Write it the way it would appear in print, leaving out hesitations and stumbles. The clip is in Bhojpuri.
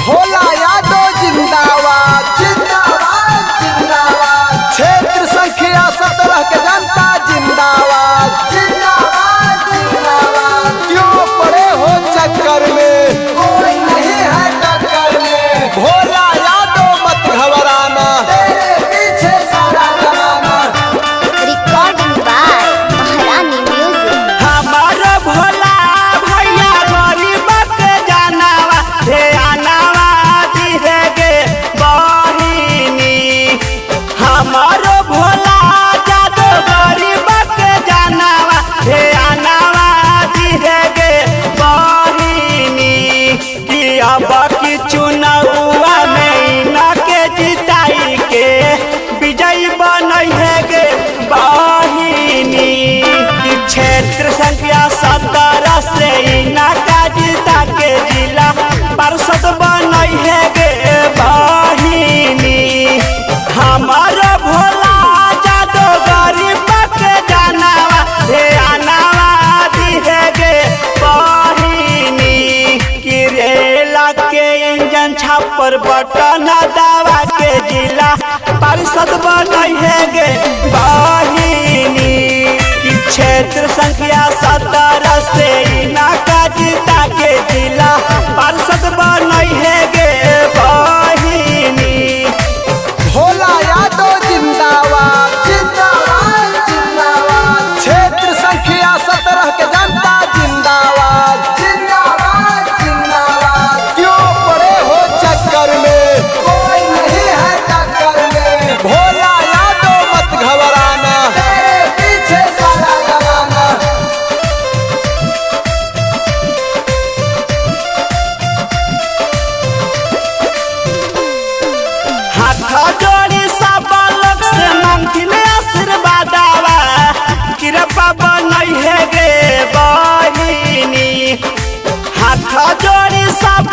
भोला यादव जिंदाबाद जिंदाबाद जिंदाबाद। क्षेत्र संख्या 17 के जनता जिंदाबाद जिंदाबाद जिंदाबाद। क्यों पड़े हो चक्कर में, कोई नहीं है टक्कर में। भोला यादव मत घबराना, तेरे पीछे सारा जमाना। रिकॉर्डिंग बाय महारानी म्यूजिक। हमारा भोला भैया गरीब के जानवा हे आनावा दिहे गे बहिनी। हमारो भोला जादू गरीब के जानवा हे आनावा दिहे गे बहिनी। कि अब की चुनावा में इना के जिताई के विजयी बनई है गे बहिनी। क्षेत्र संख्या 17 से इना का जीता के जिला पार्षद बनई है गे बहिनी। हमारा भोला जादू गरीब के जानवा हे आनावा दिहे गे बहिनी। कि रेला के इंजन छापर बटन दवा के जिला पार्षद बनई है गे बहिनी। कि क्षेत्र संख्या 17 से इना का जीता के जिला पार्षद बनई है गे बहिनी। भोला यादव जिंदाबाद जिंदाबाद जिंदाबाद। क्षेत्र संख्या 17 के जनता जिंदाबाद जिंदाबाद जिंदाबाद। क्यों पड़े हो चक्कर में, कोई नहीं है टक्कर में। भोला यादव मत घबराना, तेरे पीछे सारा जमाना। हाथ जोड़ी सब लोग से मांगथिन आशीर्वादवा। कृपा बनई है गे बहिनी। हाथ जोड़ी सब